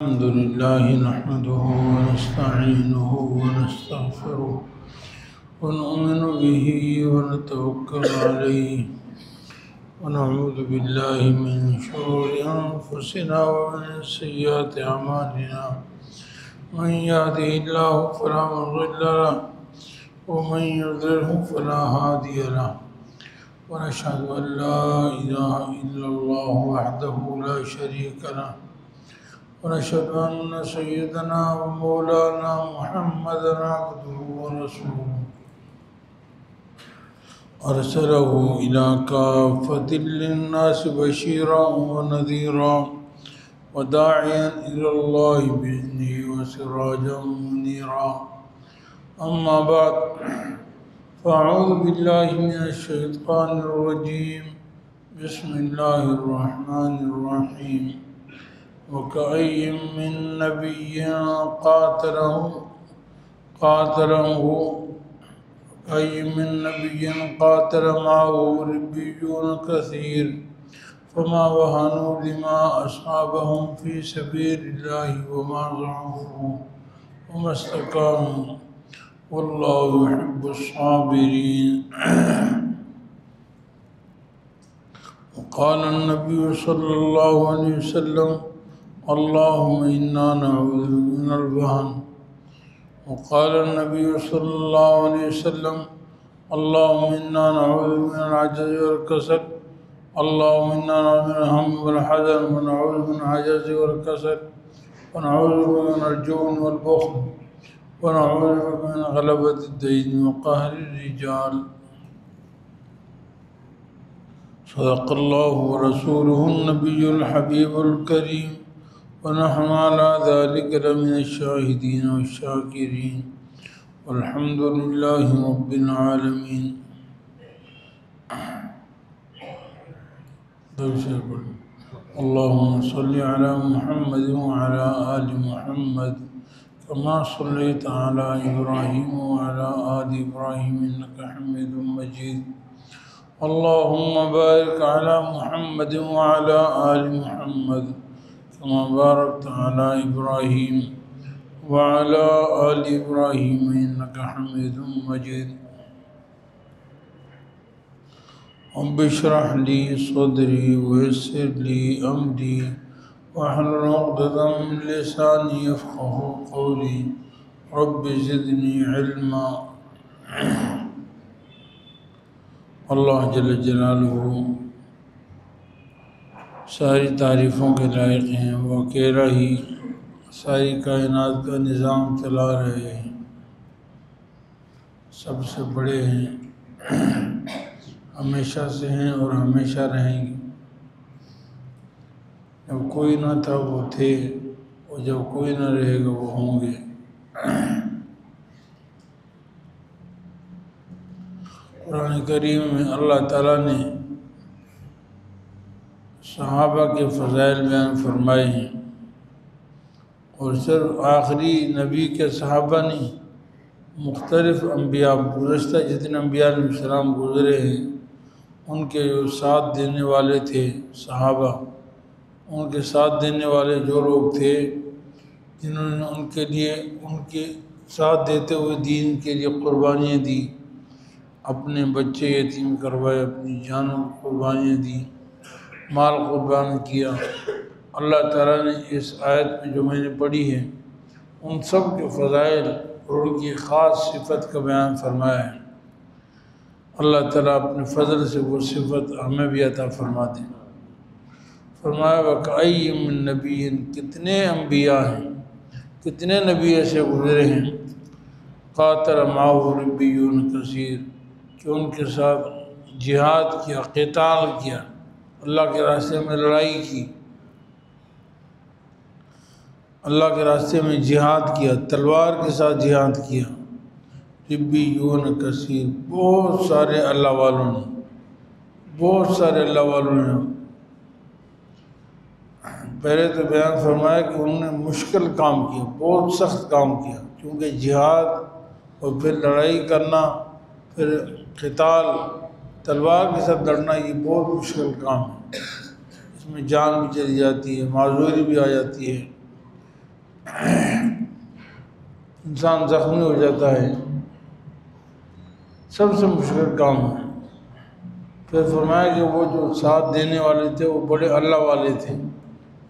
الحمد لله نحمده ونستعينه ونستغفره ونؤمن به ونتوكل عليه ونعوذ بالله من شرور أنفسنا ومن سيئات أعمالنا من يهده الله فلا مضل له ومن يضلله فلا هادي له ونشهد أن لا إله إلا الله وحده لا شريك له ونشهد أن سيدنا ومولانا محمدا عبده ورسوله أرسله إلى كافة للناس بشيرا ونذيرا وداعيا إلى الله بإذنه وسراجا منيرا أما بعد فأعوذ بالله من الشيطان الرجيم بسم الله الرحمن الرحيم وكأي من نبي قاتل معه ربيون كثير فما وهنوا لما أصابهم في سبيل الله وما ضعفوا وما استقاموا والله يحب الصابرين. وقال النبي صلى الله عليه وسلم اللهم إنا نعوذ بك من الوهن. وقال النبي صلى الله عليه وسلم اللهم إنا نعوذ بك من العجز والكسل. اللهم إنا نعوذ من الهم والحزن ونعوذ من العجز والكسل ونعوذ بك من الجبن والبخل ونعوذ بك من غلبة الدين وقهر الرجال. صدق الله ورسوله النبي الحبيب الكريم ونحن على ذلك لمن الشاهدين والشاكرين والحمد لله رب العالمين. اللهم صل على محمد وعلى آل محمد كما صليت على إبراهيم وعلى آل إبراهيم إنك حميد مجيد. اللهم بارك على محمد وعلى آل محمد كما باركت على إبراهيم وعلى آل إبراهيم إنك حميد مجيد. رب اشرح لي صدري ويسر لي أمري واحلل عقدة من لساني يفقهوا قولي رب زدني علما. اللہ جل جلالہ ساری تعریفوں کے لائق ہیں. وہ اکیلا ہی ساری کائنات کا نظام چلا رہے ہیں، سب سے بڑے ہیں، ہمیشہ سے ہیں اور ہمیشہ رہیں گے. جب کوئی نہ تھا وہ تھے، اور جب کوئی نہ رہے گا وہ ہوں گے. قرآن کریم میں اللہ تعالیٰ نے صحابہ کے فضائل بیان فرمائے ہیں، اور صرف آخری نبی کے صحابہ نہیں، مختلف انبیاء، گزشتہ جتنے انبیاء علیہ السلام گزرے ہیں ان کے جو ساتھ دینے والے تھے صحابہ، ان کے ساتھ دینے والے جو لوگ تھے جنہوں نے ان کے لیے ان کے ساتھ دیتے ہوئے دین کے لیے قربانیاں دی، اپنے بچے یتیم کروائے، اپنی جانوں قربانیاں دی، مال قربان کیا. اللہ تعالیٰ نے اس آیت میں جو میں نے پڑھی ہے ان سب کے فضائل اور ان کی خاص صفت کا بیان فرمایا ہے. اللہ تعالیٰ اپنے فضل سے وہ صفت ہمیں بھی عطا فرما دیں. فرمایا وَكَأَيٍّ مِّن نَبِيٍّ، کتنے انبیاء ہیں، کتنے نبی ایسے گزرے ہیں، قاتل معه ربیون کثیر، کہ ان کے ساتھ جہاد کیا، قتال کیا، اللہ کے راستے میں لڑائی کی، اللہ کے راستے میں جہاد کیا، تلوار کے ساتھ جہاد کیا. ربیون کثیر، بہت سارے اللہ والوں نے، بہت سارے اللہ والوں نے. پہلے تو بیان فرمایا کہ انہوں نے مشکل کام کیا، بہت سخت کام کیا، کیونکہ جہاد اور پھر لڑائی کرنا، پھر قتال تلوار کے ساتھ لڑنا یہ بہت مشکل کام ہے. اس میں جان بھی چلی جاتی ہے، معذوری بھی آ جاتی ہے. انسان زخمی ہو جاتا ہے، سب سے مشکل کام ہے۔ پھر فرمایا کہ وہ جو ساتھ دینے والے تھے وہ بڑے اللہ والے تھے،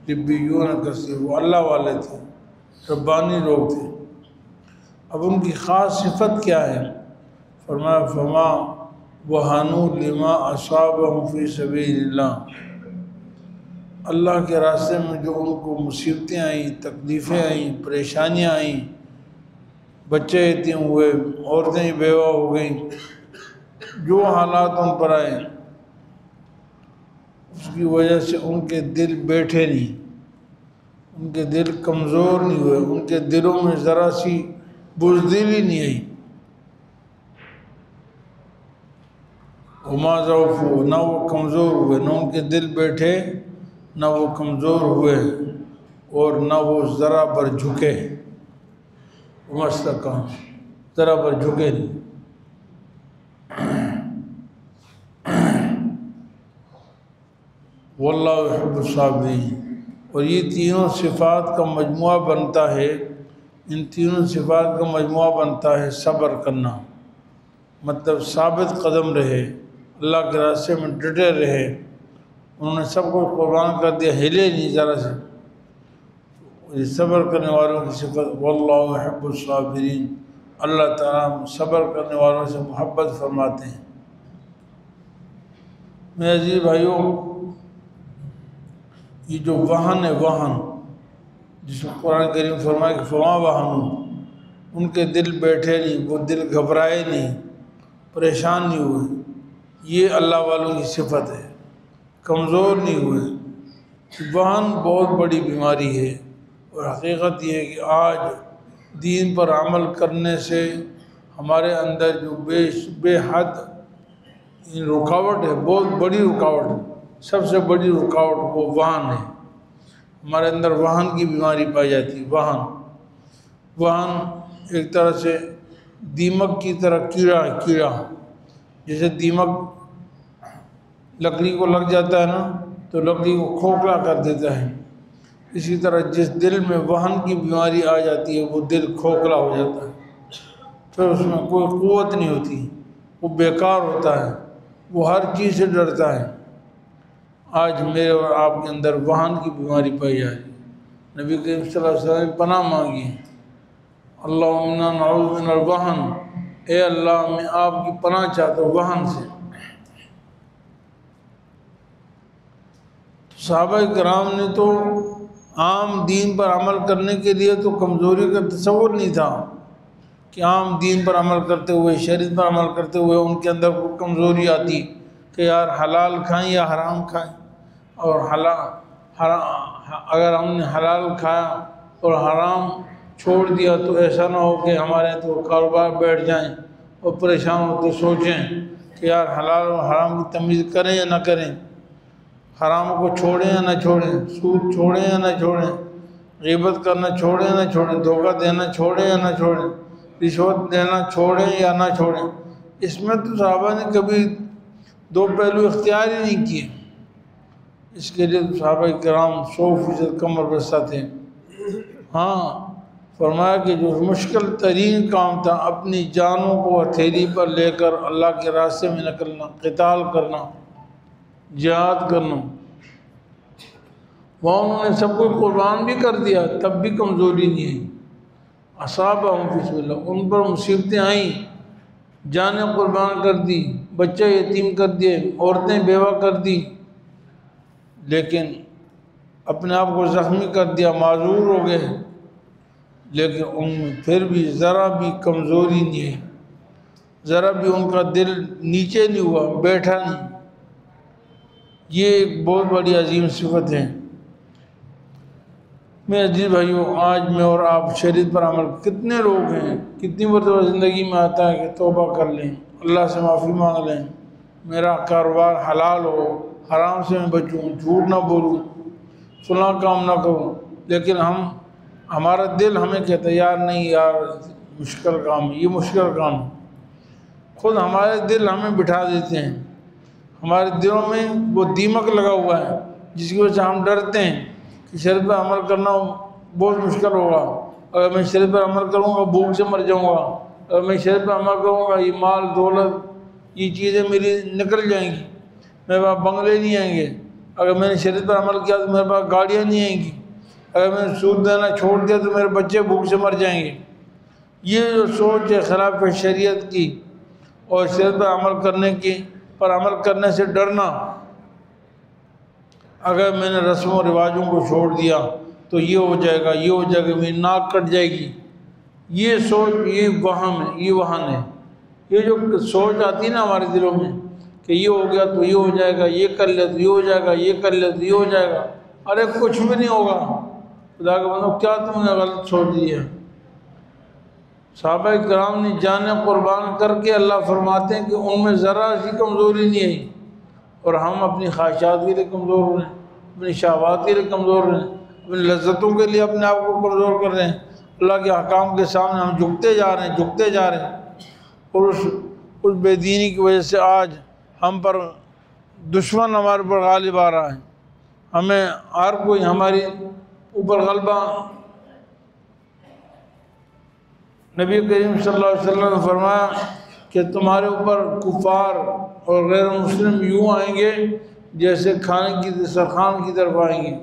ربیون کثیر، وہ اللہ والے تھے، ربانی لوگ تھے۔ اب ان کی خاص صفت کیا ہے؟ فرمایا فما وہنوا لما اصابهم فی سبیل اللہ، اللہ کے راستے میں جو ان کو مصیبتیں آئیں، تکلیفیں آئیں، پریشانیاں آئیں، بچے یتیم ہوئے، عورتیں بیوہ ہو گئیں، جو حالات ان پر آئے اس کی وجہ سے ان کے دل بیٹھے نہیں، ان کے دل کمزور نہیں ہوئے، ان کے دلوں میں ذرا سی بزدلی نہیں آئی۔ وما ضعفوا، نہ وہ کمزور ہوئے، نہ ان کے دل بیٹھے، نہ وہ کمزور ہوئے، اور نہ وہ ذرا بر جھکے، مستقام، ذرا بر جھکے نہیں۔ واللہ يحب الصابرین، اور یہ تینوں صفات کا مجموعہ بنتا ہے، ان تینوں صفات کا مجموعہ بنتا ہے صبر کرنا، مطلب ثابت قدم رہے، اللہ کے راستے میں ڈٹے رہے، انہوں نے سب کو قربان کر دیا، ہلے نہیں ذرا سے۔ یہ صبر کرنے والوں کی صفت، واللہ يحب الصابرین، اللہ تعالیٰ صبر کرنے والوں سے محبت فرماتے ہیں۔ میرے عزیز بھائیوں، یہ جو وہن ہے، وہن جس میں قرآن کریم فرمایا کہ فما وہنوا، ان کے دل بیٹھے نہیں، وہ دل گھبرائے نہیں، پریشان نہیں ہوئے، یہ اللہ والوں کی صفت ہے، کمزور نہیں ہوئے۔ وہن بہت بڑی بیماری ہے، اور حقیقت یہ ہے کہ آج دین پر عمل کرنے سے ہمارے اندر جو بے حد رکاوٹ ہے، بہت بڑی رکاوٹ ہے، سب سے بڑی رکاوٹ وہ وہن ہے۔ ہمارے اندر وہن کی بیماری پائی جاتی ہے۔ وہن ایک طرح سے دیمک کی طرح کیڑا ہے، کیڑا جیسے دیمک لکڑی کو لگ جاتا ہے نا تو لکڑی کو کھوکھلا کر دیتا ہے، اسی طرح جس دل میں وہن کی بیماری آ جاتی ہے وہ دل کھوکھلا ہو جاتا ہے، پھر اس میں کوئی قوت نہیں ہوتی، وہ بیکار ہوتا ہے، وہ ہر چیز سے ڈرتا ہے۔ آج میرے اور آپ کے اندر وہن کی بیماری پائی جا رہی ہے۔ نبی کریم صلی اللہ علیہ وسلم نے پناہ مانگی ہے، اللہم انا نعوذ من الوہن، اے اللہ میں آپ کی پناہ چاہتا ہوں وہن سے۔ صحابہ کرام نے تو عام دین پر عمل کرنے کے لیے تو کمزوری کا تصور نہیں تھا کہ عام دین پر عمل کرتے ہوئے، شریعت پر عمل کرتے ہوئے ان کے اندر کوئی کمزوری آتی کہ یار حلال کھائیں یا حرام کھائیں، اور اگر ہم نے حلال کھایا اور حرام چھوڑ دیا تو ایسا نہ ہو کہ ہمارے تو کاروبار بیٹھ جائیں اور پریشان ہو تو سوچیں کہ یار حلال اور حرام کی تمیز کریں یا نہ کریں، حرام کو چھوڑیں یا نہ چھوڑیں، سود چھوڑیں یا نہ چھوڑیں، غیبت کرنا چھوڑیں یا نہ چھوڑیں، دھوکہ دینا چھوڑیں یا نہ چھوڑیں، رشوت دینا چھوڑیں یا نہ چھوڑیں۔ اس میں تو صحابہ نے کبھی دو پہلو اختیار ہی نہیں کیے، اس کے لیے صحابہ کرام 100% کمر بستہ تھے۔ ہاں فرمایا کہ جو مشکل ترین کام تھا اپنی جانوں کو ہتھیلی پر لے کر اللہ کے راستے میں نکلنا، قتال کرنا، جہاد کرنا، وہاں انہوں نے سب کچھ قربان بھی کر دیا تب بھی کمزوری نہیں آئی۔ اصابہم فی سبیل اللہ، ان پر مصیبتیں آئیں، جانیں قربان کر دی، بچے یتیم کر دیے، عورتیں بیوہ کر دی، لیکن اپنے آپ کو زخمی کر دیا، معذور ہو گئے، لیکن ان میں پھر بھی ذرا بھی کمزوری نہیں ہے، ذرا بھی ان کا دل نیچے نہیں ہوا، بیٹھا نہیں۔ یہ ایک بہت بڑی عظیم صفت ہے۔ میرے عزیز بھائیوں، آج میں اور آپ شریعت پر عمل، کتنے لوگ ہیں، کتنی مرتبہ زندگی میں آتا ہے کہ توبہ کر لیں، اللہ سے معافی مانگ لیں، میرا کاروبار حلال ہو، حرام سے میں بچوں، جھوٹ نہ بولوں، فلاں کام نہ کروں، لیکن ہمارا دل ہمیں کہتا ہے یار نہیں یار مشکل کام ہے، یہ مشکل کام ہے۔ خود ہمارے دل ہمیں بٹھا دیتے ہیں، ہمارے دلوں میں وہ دیمک لگا ہوا ہے جس کی وجہ سے ہم ڈرتے ہیں کہ شریعت پر عمل کرنا بہت مشکل ہوگا. اگر میں شریعت پر عمل کروں گا بھوک سے مر جاؤں گا. اگر میں شریعت پر عمل کروں گا یہ مال دولت یہ چیزیں میری نکل جائیں گی. میرے پاس بنگلے نہیں آئیں گے. اگر میں نے شریعت پر عمل کیا تو میرے پاس گاڑیاں نہیں آئیں گی. اگر میں نے سود دینا چھوڑ دیا تو میرے بچے بھوک سے مر جائیں گے. یہ جو سوچ ہے خلاف شریعت کی اور شریعت پر عمل کرنے کی پر عمل کرنے سے ڈرنا. اگر میں نے رسم و رواجوں کو چھوڑ دیا تو یہ ہو جائے گا یہ ہو جائے گا میری ناک کٹ جائے گی. یہ سوچ یہ وہم ہے یہ وہن ہے. یہ جو سوچ آتی ہے نا ہمارے دلوں میں کہ یہ ہو گیا تو یہ ہو جائے گا یہ کر لے تو یہ ہو جائے گا یہ کر لے تو یہ ہو جائے گا. ارے کچھ بھی نہیں ہوگا. خدا کے بندو کیا تم نے غلط سوچ دی ہے. صحابہ کرام نے جانیں قربان کر کے اللہ فرماتے ہیں کہ ان میں ذرا سی کمزوری نہیں آئی. اور ہم اپنی خواہشات کے لیے کمزور ہو رہے ہیں اپنی شہوات کے لیے کمزور ہو رہے ہیں اپنی لذتوں کے لیے اپنے آپ کو کمزور کر رہے ہیں. اللہ کے احکام کے سامنے ہم جھکتے جا رہے ہیں جھکتے جا رہے ہیں. اور اس بے دینی کی وجہ سے آج ہم پر دشمن ہمارے پر غالب آ رہا ہے. ہمیں ہر کوئی ہماری اوپر غلبہ. نبی کریم صلی اللہ علیہ وسلم نے فرمایا کہ تمہارے اوپر کفار اور غیر مسلم یوں آئیں گے جیسے کھانے کی دسترخوان کی طرف آئیں گے.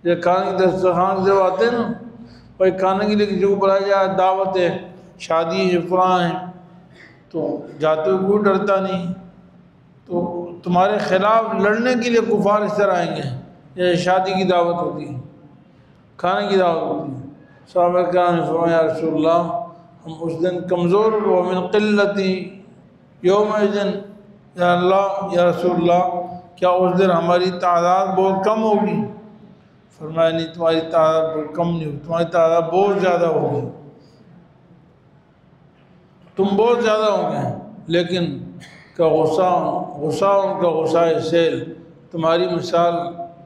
جیسے کھانے کی دسترخوان کی طرف آتے ہیں نا بھائی کھانے کے لیے کسی کو بلایا جائے دعوت ہے شادی ہے فلاں ہے تو جاتے ہوئے کوئی ڈرتا نہیں. تو تمہارے خلاف لڑنے کے لیے کفار اس طرح آئیں گے جیسے شادی کی دعوت ہوتی ہے کھانے کی دعوت ہوتی ہے. صحابہ کرام نے فرمایا یا رسول اللہ ہم اس دن کمزور ہو من قلتی یومئذ یا اللہ یا رسول اللہ کیا اس دن ہماری تعداد بہت کم ہوگی. فرمایا نہیں تمہاری تعداد بہت کم نہیں ہوگی تمہاری تعداد بہت زیادہ ہوگی. تم بہت زیادہ ہوں گے لیکن کا غصہ ان کا غصہ سیل. تمہاری مثال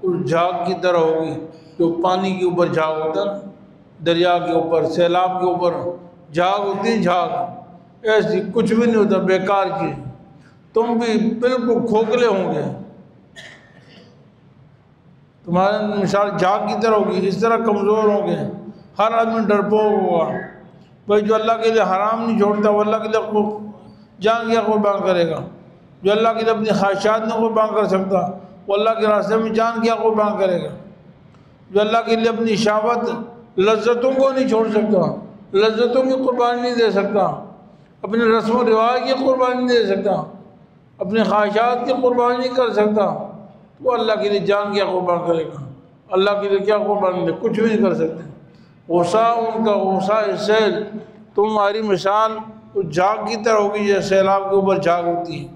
اس جھاگ کی طرح ہوگی جو پانی کے اوپر جھاگ ہوتا ہے نا دریا کے اوپر سیلاب کے اوپر جھاگ ہوتی ہے جھاگ ایسی کچھ بھی نہیں ہوتا بیکار چیز. تم بھی بالکل کھوکھلے ہوں گے. تمہاری مثال جھاگ کی طرح ہوگی اس طرح کمزور ہوں گے. ہر آدمی ڈرپوک ہوگا بھائی جو اللہ کے لیے حرام نہیں چھوڑتا وہ اللہ کے لیے جان کیا قربان کرے گا. جو اللہ کے لیے اپنی خواہشات نہیں قربان کر سکتا وہ اللہ کے راستے میں جان کیا قربان کرے گا. جو اللہ کے لیے اپنی شہوت لذتوں کو نہیں چھوڑ سکتا لذتوں کی قربانی نہیں دے سکتا اپنے رسم و رواج کی قربانی نہیں دے سکتا اپنی خواہشات کی قربانی نہیں کر سکتا تو اللہ کے لیے جان کیا قربان کرے گا. اللہ کے لیے کیا قربانی دے کچھ بھی نہیں کر سکتے. غصہ ان کا غصہ سیل تمہاری مثال اس جھاگ کی طرح ہوگی جیسے سیلاب کے اوپر جھاگ ہوتی ہے.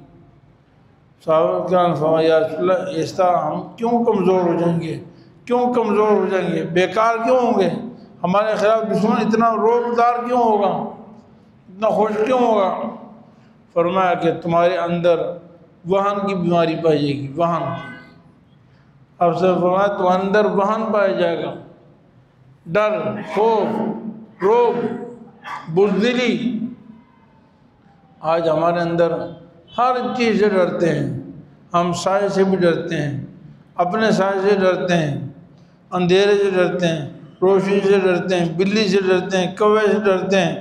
صحابہ کرام نے فرمایا یا رسول اللہ اس طرح ہم کیوں کمزور ہو جائیں گے کیوں کمزور ہو جائیں گے بیکار کیوں ہوں گے. ہمارے خلاف دشمن اتنا روبدار کیوں ہوگا اتنا خوش کیوں ہوگا. فرمایا کہ تمہارے اندر وہن کی بیماری پائی جائے گی وہن. اب سے فرمایا تمہارے اندر وہن پایا جائے گا ڈر خوف روب بزدلی. آج ہمارے اندر ہر چیز سے ڈرتے ہیں. ہم سائے سے بھی ڈرتے ہیں اپنے سائے سے ڈرتے ہیں اندھیرے سے ڈرتے ہیں روشنی سے ڈرتے ہیں بلی سے ڈرتے ہیں کوے سے ڈرتے ہیں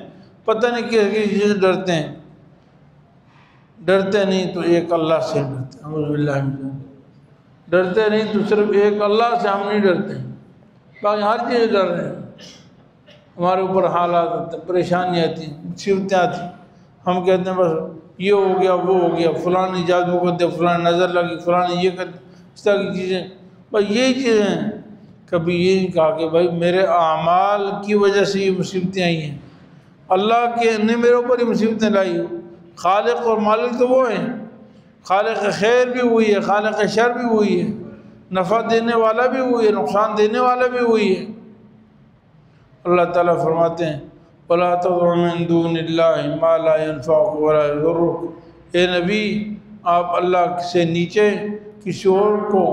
پتہ نہیں کس چیز سے ڈرتے ہیں. ڈرتے نہیں تو ایک اللہ سے ڈرتے ہیں اعوذ باللہ من الشیطان. ڈرتے نہیں تو صرف ایک اللہ سے ہم نہیں ڈرتے باقی ہر چیز ڈر رہے ہیں. ہمارے اوپر حالات آتے ہیں پریشانی آتی ہیں مصیبتیں آتی ہیں ہم کہتے ہیں بس یہ ہو گیا وہ ہو گیا فلاں نے جادو کر دیا فلاں نظر لگی فلاں نے یہ کر دیا اس طرح کی چیزیں. بس یہی چیزیں ہیں. کبھی یہ نہیں کہا کہ بھائی میرے اعمال کی وجہ سے یہ مصیبتیں آئی ہیں اللہ کے نے میرے اوپر یہ مصیبتیں لائی. خالق اور مالک تو وہ ہیں. خالق خیر بھی وہی ہے خالق شر بھی وہی ہے نفع دینے والا بھی وہی ہے نقصان دینے والا بھی وہی ہے. اللہ تعالیٰ فرماتے ہیں وَلَا تَدْعُ مِن دُونِ اللَّهِ مَا لَا يَنفَعُكَ وَلَا يَضُرُّكَ. اے نبی آپ اللہ سے نیچے کسی اور کو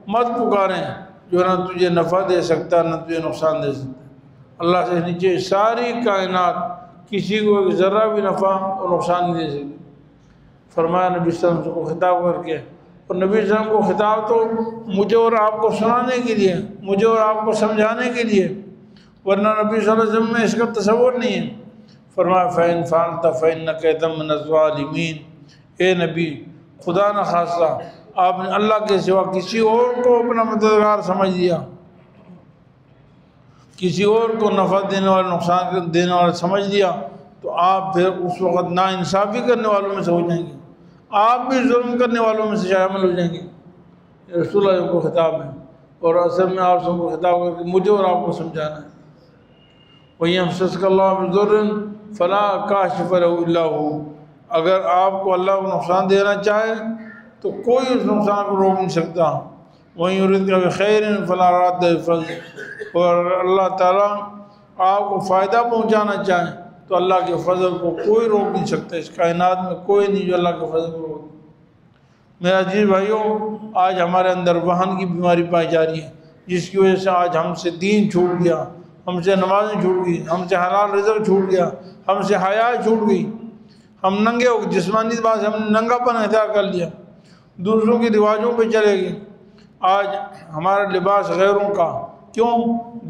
مت پکاریں جو نہ تجھے نفع دے سکتا نہ تجھے نقصان دے سکتا. اللہ سے نیچے ساری کائنات کسی کو ایک ذرہ بھی نفع اور نقصان نہیں دے سکتی. فرمایا نبی صلی اللہ علیہ وسلم کو خطاب کر کے اور نبی صلی اللہ علیہ وسلم کو خطاب تو مجھے اور آپ کو سنانے کے لیے مجھے اور آپ کو سمجھانے کے لیے ورنہ نبی صلی اللہ علیہ وسلم میں اس کا تصور نہیں ہے۔ فرمایا فَإِنْ فَعَلْتَ فَإِنَّكَ إِذًا مِّنَ الظَّالِمِينَ، اے نبی خدا نہ خواستہ آپ نے اللہ کے سوا کسی اور کو اپنا مددگار سمجھ لیا، کسی اور کو نفع دینے والا نقصان دینے والا سمجھ لیا، تو آپ پھر اس وقت ناانصافی کرنے والوں میں سے ہو جائیں گے، آپ بھی ظلم کرنے والوں میں سے شامل ہو جائیں گے۔ رسول اللہ کو خطاب ہے، اور اصل میں آپ سب کو خطاب کر کے مجھے اور آپ کو سمجھانا ہے۔ وَيَمْسَسْكَ اللَّهُ بِضُرٍّ فَلَا كَاشِفَ لَهُ إِلَّا هُوَ، اگر آپ کو اللہ کو نقصان دینا چاہے تو کوئی اس نقصان کو روک نہیں سکتا۔ وَإِن يُرِدْكَ بِخَيْرٍ فَلَا رَادَّ لِفَضْلِهِ، اور اللہ تعالیٰ آپ کو فائدہ پہنچانا چاہے تو اللہ کے فضل کو کوئی روک نہیں سکتا، اس کائنات میں کوئی نہیں جو اللہ کے فضل کو روک۔ میرے عزیز بھائیوں، آج ہمارے اندر وہن کی بیماری پائی جا رہی ہے، جس کی وجہ سے آج ہم سے دین چھوٹ گیا، ہم سے نمازیں چھوٹ گئی، ہم سے حلال رزق چھوٹ گیا، ہم سے حیا چھوٹ گئی، ہم ننگے ہو گئے، جسمانی اعتبار سے ہم نے ننگا پن اختیار کر لیا، دوسروں کے رواجوں پہ چلے گئے۔ آج ہمارا لباس غیروں کا، کیوں؟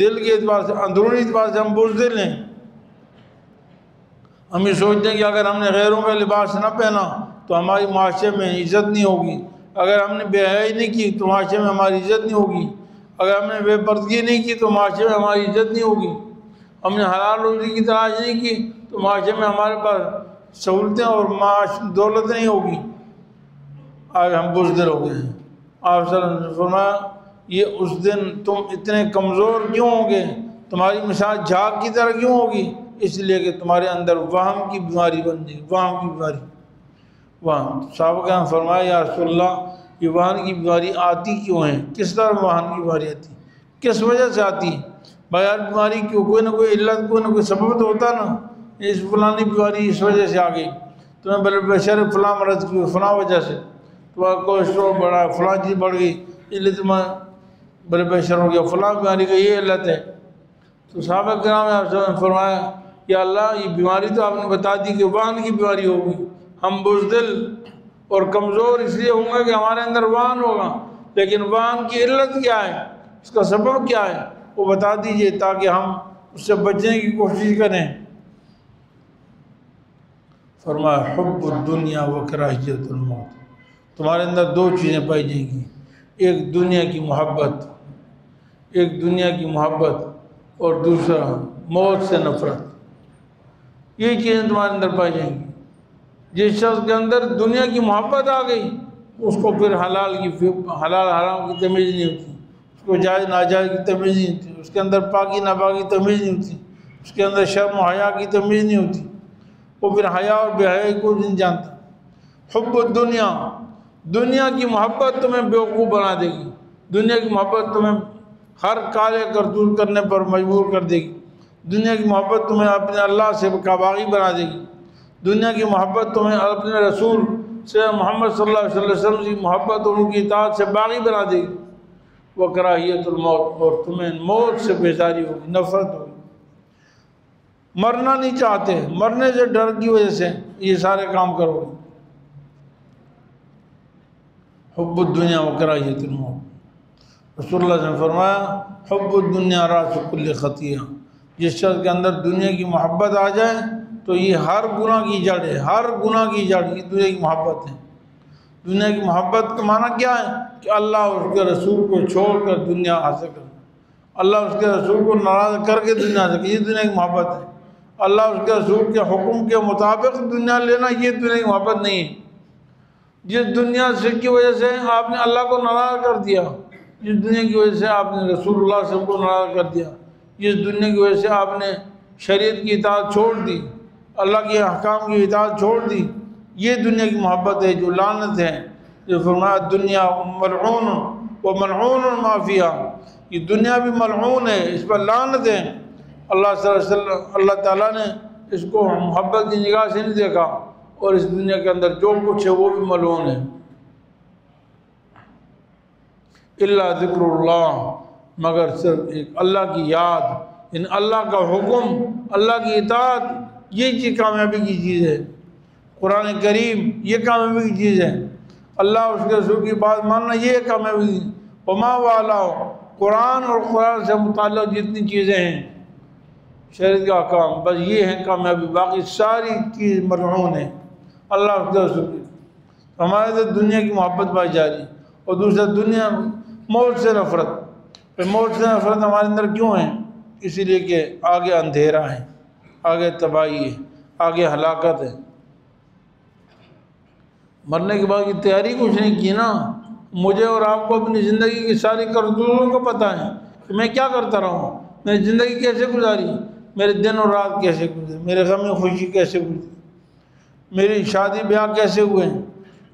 دل کے اعتبار سے، اندرونی اعتبار سے ہم بزدل ہیں۔ ہم یہ سوچتے ہیں کہ اگر ہم نے غیروں کا لباس نہ پہنا تو ہماری معاشرے میں عزت نہیں ہوگی، اگر ہم نے بے حیائی نہیں کی تو معاشرے میں ہماری عزت نہیں ہوگی، اگر ہم نے بے پردگی نہیں کی تو معاشرے میں ہماری عزت نہیں ہوگی، ہم نے حلال روزی کی تلاش نہیں کی تو معاشرے میں ہمارے پاس سہولتیں اور دولت نہیں ہوگی۔ آج ہم بزدل ہو گئے ہیں۔ آپ صلی اللہ علیہ وسلم نے فرمایا یہ اس دن تم اتنے کمزور کیوں ہوں گے، تمہاری مثال جھاگ کی طرح کیوں ہوگی؟ اس لیے کہ تمہارے اندر وہم کی بیماری بن جائے، وہم کی بیماری۔ وہم، صحابہ کرام فرمایا یا رسول اللہ یہ وہن کی بیماری آتی کیوں ہے؟ کس طرح وہن کی بیماری آتی، کس وجہ سے آتی؟ بغیر بیماری کی کوئی نہ کوئی علت، کوئی نہ کوئی سبب تو ہوتا نا۔ اس فلانی بیماری اس وجہ سے آ گئی، تمہیں بلڈ پریشر فلاں مرض کی فلاں وجہ سے، تمہارا کولیسٹرول بڑھا، فلاں چیز بڑھ گئی، اس لیے تمہیں بلڈ پریشر ہو گیا، فلاں بیماری کا یہ علت ہے۔ تو صحابہ کرام نے فرمایا یا اللہ یہ بیماری تو آپ نے بتا دی کہ وہن کی بیماری ہوگی، ہم بزدل اور کمزور اس لیے ہوں گے کہ ہمارے اندر وہن ہوگا، لیکن وہن کی علت کیا ہے، اس کا سبب کیا ہے وہ بتا دیجئے تاکہ ہم اس سے بچنے کی کوشش کریں۔ فرمایا حب الدنیا و کراہیت الموت، تمہارے اندر دو چیزیں پائی جائیں گی، ایک دنیا کی محبت، ایک دنیا کی محبت، اور دوسرا موت سے نفرت۔ یہ چیزیں تمہارے اندر پائی جائیں گی۔ جس شخص کے اندر دنیا کی محبت آ گئی اس کو پھر حلال حرام کی تمیز نہیں ہوتی، اس کو جائز ناجائز کی تمیز نہیں ہوتی، اس کے اندر پاکی ناپاکی تمیز نہیں ہوتی، اس کے اندر شرم و حیا کی تمیز نہیں ہوتی، وہ پھر حیا اور بے حیائی کو نہیں جانتا۔ حب الدنیا، دنیا کی محبت تمہیں بیوقوف بنا دے گی، دنیا کی محبت تمہیں ہر کالے کرتوت کرنے پر مجبور کر دے گی، دنیا کی محبت تمہیں اپنے اللہ سے باغی بنا دے گی، دنیا کی محبت تمہیں اپنے رسول سے محمد صلی اللہ علیہ وسلم کی محبت اور ان کی اطاعت سے باغی بنا دے گی۔ وہ کراہیت الموت، اور تمہیں موت سے بیزاری ہوگی، نفرت ہوگی، مرنا نہیں چاہتے، مرنے سے ڈر کی وجہ سے یہ سارے کام کرو گے۔ حب الدنیا و کراہیت الموت، رسول اللہ صلی اللہ علیہ وسلم نے فرمایا حب الدنیا راس کل خطیہ، جس شخص کے اندر دنیا کی محبت آ جائے تو یہ ہر گناہ کی جڑ ہے، ہر گناہ کی جڑ یہ دنیا کی محبت ہے۔ دنیا کی محبت کا معنی کیا ہے؟ کہ اللہ اور اس کے رسول کو چھوڑ کر دنیا حاصل کرنا، اللہ اس کے رسول کو ناراض کر کے دنیا حاصل کرنا، یہ دنیا کی محبت ہے۔ اللہ اس کے رسول کے حکم کے مطابق دنیا لینا یہ دنیا کی محبت نہیں ہے۔ جس دنیا سے کی وجہ سے آپ نے اللہ کو ناراض کر دیا، جس دنیا کی وجہ سے آپ نے رسول اللہ صلی اللہ علیہ وسلم کو ناراض کر دیا، جس دنیا کی وجہ سے آپ نے شریعت کی اطاعت چھوڑ دی، اللہ کے احکام کی اطاعت چھوڑ دی، یہ دنیا کی محبت ہے جو لعنت ہے۔ جو فرمایا دنیا ملعون و ملعون ما فیہا، یہ دنیا بھی ملعون ہے، اس پر لعنت ہے۔ اللہ صلی اللہ علیہ وسلم، اللہ تعالیٰ نے اس کو محبت کی نگاہ سے نہیں دیکھا، اور اس دنیا کے اندر جو کچھ ہے وہ بھی ملعون ہے۔ الا ذکر اللہ، مگر صرف ایک اللہ کی یاد، ان اللہ کا حکم، اللہ کی اطاعت، یہ چیز کامیابی کی چیز ہے۔ قرآن کریم یہ کامیابی کی چیز ہے، اللہ اور اس کے رسول کی بات ماننا یہ کامیابی کی۔ وما والا، قرآن اور قرآن سے متعلق جتنی چیزیں ہیں شریعت کا احکام، بس یہ ہے کامیابی، باقی ساری چیز مرعون ہے اللہ کے رسول کی۔ ہمارے تو دنیا کی محبت پائی جا رہی ہے، اور دوسرا دنیا موت سے نفرت۔ پھر موت سے نفرت ہمارے اندر کیوں ہے؟ اسی لیے کہ آگے اندھیرا ہے، آگے تباہی ہے، آگے ہلاکت ہے۔ مرنے کے بعد کی تیاری کچھ نہیں کی نا۔ مجھے اور آپ کو اپنی زندگی کی ساری کرتوتوں کو پتہ ہے کہ میں کیا کرتا رہا ہوں، میری زندگی کیسے گزاری، میرے دن اور رات کیسے گزرے، میرے غم خوشی کیسے گزری، میری شادی بیاہ کیسے ہوئے،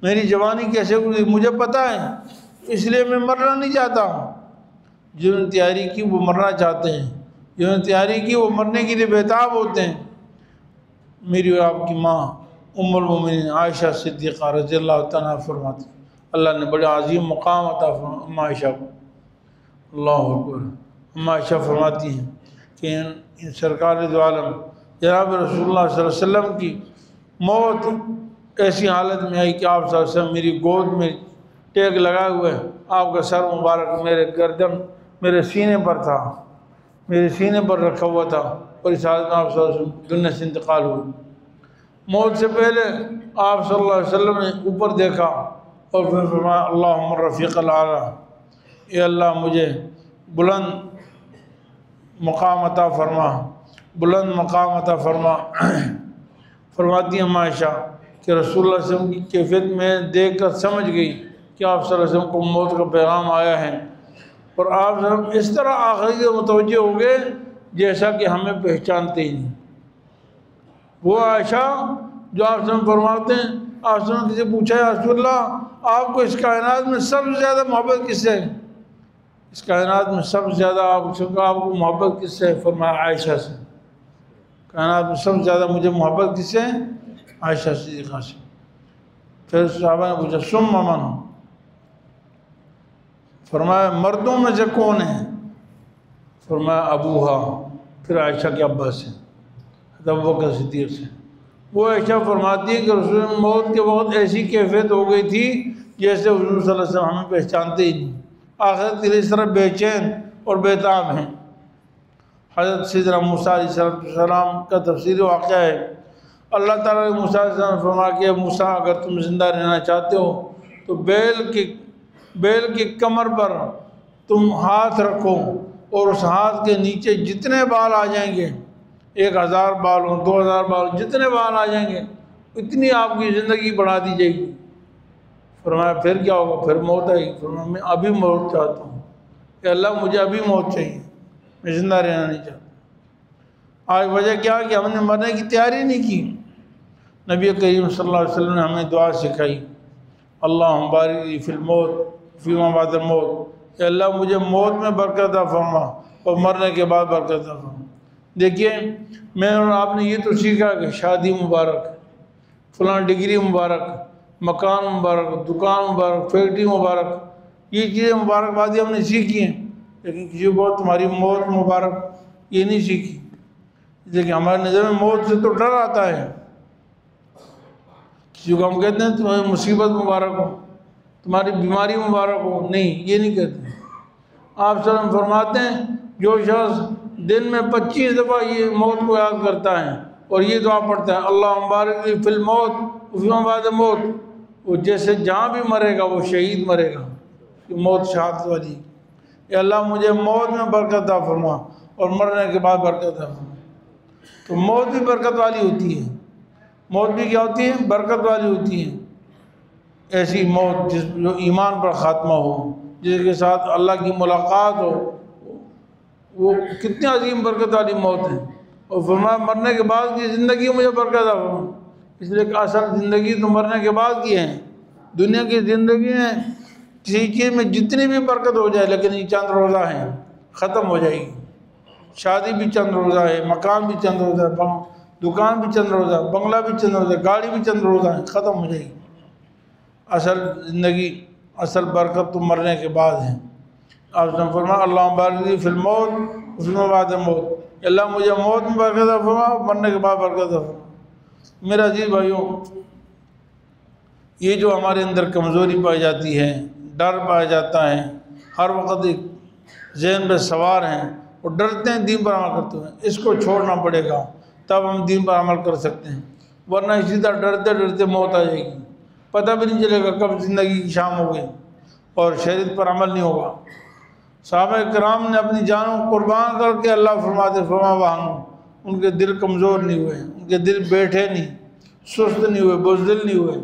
میری جوانی کیسے گزری، مجھے پتہ ہے۔ اس لیے میں مرنا نہیں چاہتا ہوں۔ جنہوں نے تیاری کی وہ مرنا چاہتے ہیں، جنہوں نے تیاری کی وہ مرنے کے لیے بےتاب ہوتے ہیں۔ میری اور آپ کی ماں ام المومنین عائشہ صدیقہ رضی اللہ تعالیٰ فرماتی، اللہ نے بڑے عظیم مقام عطا فرمایا ام عائشہ کو، اللہ اکبر۔ ام عائشہ فرماتی ہیں کہ ان سرکار دو عالم جناب رسول اللہ صلی اللہ علیہ وسلم کی موت ایسی حالت میں آئی کہ آپ صلی اللہ علیہ وسلم میری گود میں ٹیک لگائے ہوئے، آپ کا سر مبارک میرے گردن میرے سینے پر تھا، میرے سینے پر رکھا ہوا تھا، اور اس حالت میں آپ صلی اللہ علیہ وسلم دنیا سے انتقال ہوئے۔ موت سے پہلے آپ صلی اللہ علیہ وسلم نے اوپر دیکھا اور پھر فرمایا اللہم الرفیق الاعلیٰ، اے اللہ مجھے بلند مقام عطا فرما، بلند مقام عطا فرما۔ فرماتی ہیں عائشہ کہ رسول اللہ صلی اللہ علیہ وسلم کی کیفیت میں دیکھ کر سمجھ گئی کہ آپ صلی اللہ علیہ وسلم کو موت کا پیغام آیا ہے، اور آپ صلی اللہ علیہ وسلم اس طرح آخری سے متوجہ ہو گئے جیسا کہ ہمیں پہچانتے ہی نہیں۔ وہ عائشہ جو آپ صلی اللہ علیہ وسلم فرماتے ہیں، آپ صلی اللہ علیہ وسلم سے پوچھا یا رسول اللہ آپ کو اس کائنات میں سب سے زیادہ محبت کس سے ہے؟ اس کائنات میں سب سے زیادہ آپ کو محبت کس سے ہے؟ فرمایا عائشہ سے۔ کائنات میں سب سے زیادہ مجھے محبت کس سے ہے؟ عائشہ صدیقہ سے۔ پھر صحابہ نے پوچھا ثم من، فرمایا مردوں میں سے کون ہے؟ فرمایا ابوہا، پھر عائشہ کے ابا سے، ابوبکر صدیق سے۔ وہ عائشہ فرماتی ہے کہ رسول اللہ موت کے وقت ایسی کیفیت ہو گئی تھی جیسے حضور صلی اللہ علیہ وسلم ہمیں پہچانتے ہی نہیں، آخرت کے لیے اس طرح بے چین اور بےتاب ہیں۔ حضرت سیدنا موسیٰ علیہ السلام کا تفصیلی واقعہ ہے۔ اللہ تعالیٰ نے موسیٰ علیہ السلام فرمایا کہ موسیٰ اگر تم زندہ رہنا چاہتے ہو تو بیل کی کمر پر تم ہاتھ رکھو، اور اس ہاتھ کے نیچے جتنے بال آ جائیں گے، 1000 بال ہوں 2000 بال، جتنے بال آ جائیں گے اتنی آپ کی زندگی بڑھا دی جائے گی۔ فرمایا پھر کیا ہوگا؟ پھر موت آئے گی۔ فرمایا میں ابھی موت چاہتا ہوں کہ اللہ مجھے ابھی موت چاہیے، میں زندہ رہنا نہیں چاہتا۔ آج وجہ کیا کہ ہم نے مرنے کی تیاری نہیں کی۔ نبی کریم صلی اللہ علیہ وسلم نے ہمیں دعا سکھائی، اللہم بارک لی فی الموت فیما بعد الموت، کہ اللہ مجھے موت میں برکت عطا فرما اور مرنے کے بعد برکت عطا فرما۔ دیکھیے میں اور آپ نے یہ تو سیکھا کہ شادی مبارک، فلاں ڈگری مبارک، مکان مبارک، دکان مبارک، فیکٹری مبارک، یہ چیزیں مبارکبادی ہم نے سیکھی ہیں، لیکن کسی کو تمہاری موت مبارک یہ نہیں سیکھی۔ لیکن ہمارے نظر میں موت سے تو ڈر آتا ہے، کسی کو ہم کہتے ہیں تمہیں مصیبت مبارک ہو، تمہاری بیماری مبارک ہو، نہیں یہ نہیں کہتے۔ آپ صلی اللہ علیہ وسلم فرماتے ہیں جو شخص دن میں 25 دفعہ یہ موت کو یاد کرتا ہے اور یہ دعا پڑھتا ہے اللہم بارک لی فی الموت فیما بعد الموت، وہ جیسے جہاں بھی مرے گا وہ شہید مرے گا، کہ موت شہادت والی۔ اے اللہ مجھے موت میں برکت عطا فرما اور مرنے کے بعد برکت عطا فرما۔ تو موت بھی برکت والی ہوتی ہے، موت بھی کیا ہوتی ہے؟ برکت والی ہوتی ہے۔ ایسی موت جو ایمان پر خاتمہ ہو، جس کے ساتھ اللہ کی ملاقات ہو، وہ کتنی عظیم برکت والی موت ہے۔ اور فرمایا مرنے کے بعد کی زندگی مجھے برکت عطا فرما، اس لیے کہ اصل زندگی تو مرنے کے بعد کی ہے۔ دنیا کی زندگی میں کسی چیز میں جتنی بھی برکت ہو جائے لیکن یہ چند روزہ ہیں، ختم ہو جائے گی۔ شادی بھی چند روزہ ہے، مکان بھی چند روزہ ہے، دکان بھی چند روزہ، بنگلہ بھی چند روزہ، گاڑی بھی چند روزہ ہے، ختم ہو جائے گی۔ اصل زندگی، اصل برکت تو مرنے کے بعد ہے۔ آپ نے فرمایا اللہم بارک لی فی الموت فیما بعد الموت، اللہ مجھے موت میں برکت عطا فرما، مرنے کے بعد برکت عطا فرما۔ میرے عزیز بھائیوں، یہ جو ہمارے اندر کمزوری پائی جاتی ہے، ڈر پایا جاتا ہے، ہر وقت ایک ذہن پہ سوار ہیں، اور ڈرتے ہیں دین پر عمل کرتے ہوئے. اس کو چھوڑنا پڑے گا تب ہم دین پر عمل کر سکتے ہیں، ورنہ اسی طرح ڈرتے ڈرتے موت آ جائے گی، پتہ بھی نہیں چلے گا کب زندگی کی شام ہو گئی اور شریعت پر عمل نہیں ہوگا. صحابہ کرام نے اپنی جانوں کو قربان کر کے اللہ فرماتے فما وہنوا، ان کے دل کمزور نہیں ہوئے، ان کے دل بیٹھے نہیں، سست نہیں ہوئے، بزدل نہیں ہوئے.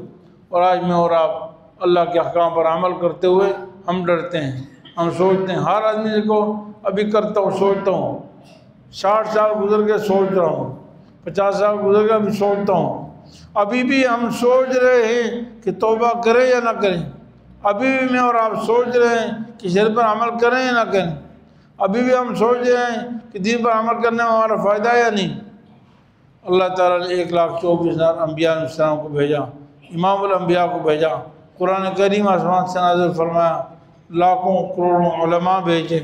اور آج میں اور آپ اللہ کے احکام پر عمل کرتے ہوئے ہم ڈرتے ہیں، ہم سوچتے ہیں. ہر آدمی کو ابھی کرتا ہوں، سوچتا ہوں، 60 سال گزر کے سوچ رہا ہوں، 50 سال گزر کے ابھی سوچتا ہوں. ابھی بھی ہم سوچ رہے ہیں کہ توبہ کریں یا نہ کریں. ابھی بھی میں اور آپ سوچ رہے ہیں کہ شریعت پر عمل کریں یا نہ کریں. ابھی بھی ہم سوچ رہے ہیں کہ دین پر عمل کرنے میں ہمارا فائدہ ہے یا نہیں. اللہ تعالیٰ نے 1,24,000 انبیاء علیہ السلام کو بھیجا، امام الانبیاء کو بھیجا، قرآن کریم آسمان سے نازل فرمایا، لاکھوں کروڑوں علماء بھیجے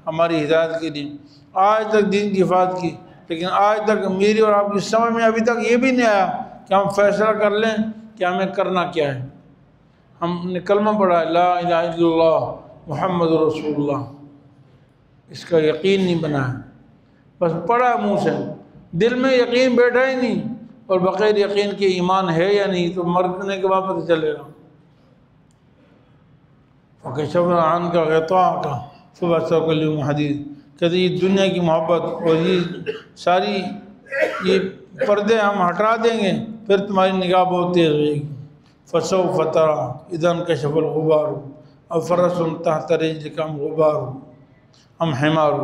ہماری ہدایت کے لیے. آج تک دین کی حفاظت کی، لیکن آج تک میری اور آپ کی سمجھ میں ابھی تک یہ بھی نہیں آیا کہ ہم فیصلہ کر لیں کہ ہمیں کرنا کیا ہے. ہم نے کلمہ پڑھا ہے لا الہ الا اللہ محمد رسول اللہ، اس کا یقین نہیں بنا ہے، بس پڑھا ہے منہ سے، دل میں یقین بیٹھا ہی نہیں. اور بغیر یقین کے ایمان ہے یا نہیں تو مرنے کے بعد پتہ چلے گا. فَكَشَفْنَا عَنْكَ غِطَاءَكَ فَبَصَرُكَ الْيَوْمَ حَدِيدٌ. کہتے یہ دنیا کی محبت اور یہ ساری یہ پردے ہم ہٹا دیں گے پھر تمہاری نگاہ بہت تیز ہوئے گی. فَسَوْفَ تَرَىٰ إِذَا انْكَشَفَ الْغُبَارُ أَفَرَسٌ تَحْتَ رِجْلِكَ أَمْ غُبَارٌ أَمْ حِمَارٌ.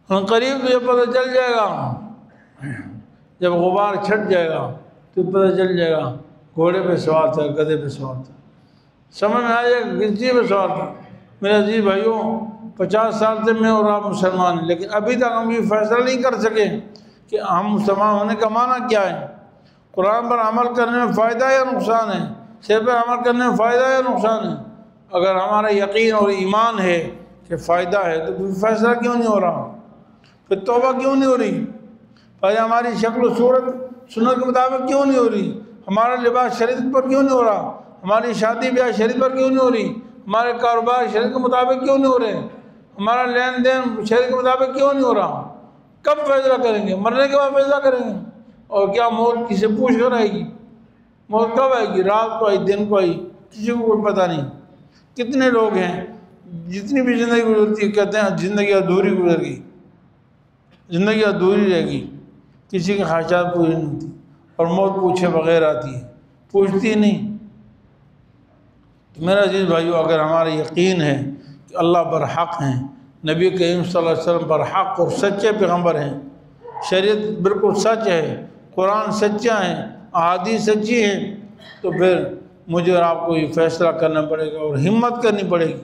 قریب تجھے پتہ چل جائے گا، جب غبار چھٹ جائے گا تو پتہ چل جائے گا گھوڑے پہ سوار تھا، گدھے پہ سوار تھا. سمجھ میں آ جائے گا کس چیز پہ سوار تھا. میرے عزیز بھائیوں، 50 سال سے میں اور آپ مسلمان ہیں، لیکن ابھی تک ہم یہ فیصلہ نہیں کر سکے کہ ہم مسلمان ہونے کا معنی کیا ہے. قرآن پر عمل کرنے میں فائدہ یا نقصان ہے، شریعت پر عمل کرنے میں فائدہ یا نقصان ہے. اگر ہمارا یقین اور ایمان ہے کہ فائدہ ہے تو پھر فیصلہ کیوں نہیں ہو رہا، پھر توبہ کیوں نہیں ہو رہی، پھر ہماری شکل و صورت سنت کے مطابق کیوں نہیں ہو رہی، ہمارا لباس شریعت پر کیوں نہیں ہو رہا، ہماری شادی بیاہ شریعت پر کیوں نہیں ہو رہی، ہمارے کاروبار شریعت کے مطابق کیوں نہیں ہو رہے، ہمارا لین دین شریعت کے مطابق کیوں نہیں ہو رہا. کب فیصلہ کریں گے؟ مرنے کے بعد فیصلہ کریں گے. اور کیا موت کسی پوچھ کر آئے گی؟ موت کب آئے گی؟ رات کو آئی، دن کو آئی، کسی کو کوئی پتہ نہیں. کتنے لوگ ہیں جتنی بھی زندگی گزرتی ہے کہتے ہیں زندگی ادھوری گزر گئی، زندگی ادھوری رہے گی، کسی کی خواہشات پوری نہیں ہوتی، اور موت پوچھے بغیر آتی ہے، پوچھتی نہیں. میرا عزیز بھائیو، اگر ہمارا یقین ہے کہ اللہ برحق ہیں، نبی کریم صلی اللہ علیہ وسلم برحق اور سچے پیغمبر ہیں، شریعت بالکل سچ ہے، قرآن سچا ہے، احادیث سچی ہیں، تو پھر مجھے اور آپ کو یہ فیصلہ کرنا پڑے گا اور ہمت کرنی پڑے گی،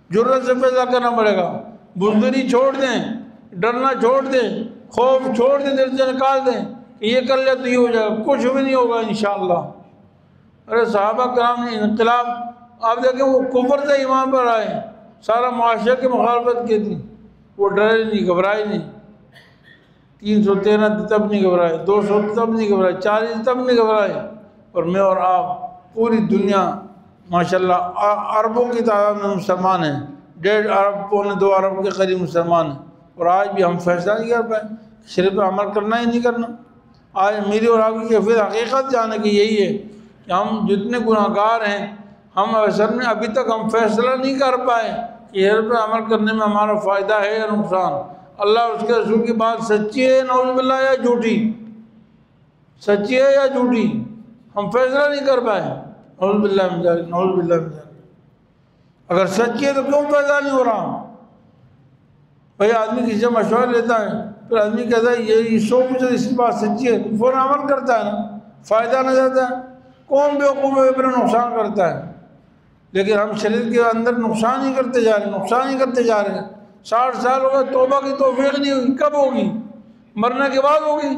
جرأت سے فیصلہ کرنا پڑے گا. بزدلی چھوڑ دیں، ڈرنا چھوڑ دیں، خوف چھوڑ دیں، دل سے نکال دیں کہ یہ کر لے تو یہ ہو جائے گا. کچھ بھی نہیں ہوگا انشاءاللہ. ارے صحابہ کرام نے انقلاب، آپ دیکھیں وہ کفر سے ایمان پر آئے، سارا معاشرے کی مخالفت کی تھی، وہ ڈرے نہیں، گھبرائے نہیں. 313 تب نہیں گھبرائے، 200 تب نہیں گھبرائے، 40 تب نہیں گھبرائے. اور میں اور آپ پوری دنیا ماشاءاللہ اربوں کی تعداد میں مسلمان ہیں، 1.5 ارب پونے 2 ارب کے قریب مسلمان ہیں، اور آج بھی ہم فیصلہ نہیں کر پائے شریعت پر عمل کرنا ہی نہیں کرنا. آج میری اور آپ کی کیفیت حقیقت جانے کی یہی ہے کہ ہم جتنے گناہ گار ہیں، ہم اصل میں ابھی تک ہم فیصلہ نہیں کر پائے کہ شریعت پر عمل کرنے میں ہمارا فائدہ ہے یا نقصان. اللہ اور اس کے رسول کی بات سچی ہے نعوذ باللہ یا جھوٹی، سچی ہے یا جھوٹی، ہم فیصلہ نہیں کر پائے. نعوذ باللہ من ذالک، نعوذ باللہ من ذالک. اگر سچی ہے تو کیوں فیصلہ نہیں ہو رہا؟ بھائی آدمی کسی سے مشورہ لیتا ہے، پھر آدمی کہتا ہے یہ 100% اس کی بات سچی ہے، فوراً عمل کرتا ہے نا، فائدہ نہ جاتا ہے. کون بیوقوف ہے اپنا نقصان کرتا ہے؟ لیکن ہم شریعت کے اندر نقصان ہی کرتے جا رہے ہیں، نقصان ہی کرتے جا رہے ہیں. 60 سال ہو گئے، توبہ کی توفیق نہیں ہوگی. کب ہوگی؟ مرنے کے بعد ہوگی.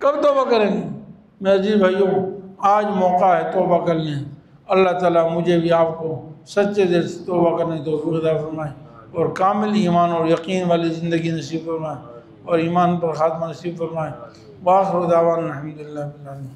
کب توبہ کریں گے؟ میرے عزیز بھائیوں، آج موقع ہے توبہ کر لیں. اللہ تعالیٰ مجھے بھی آپ کو سچے دل سے توبہ کرنے کی توفیق عطا فرمائے اور کامل ایمان اور یقین والی زندگی نصیب فرمائے اور ایمان پر خاتمہ نصیب فرمائے. وآخر دعوانا الحمدللہ رب العالمین.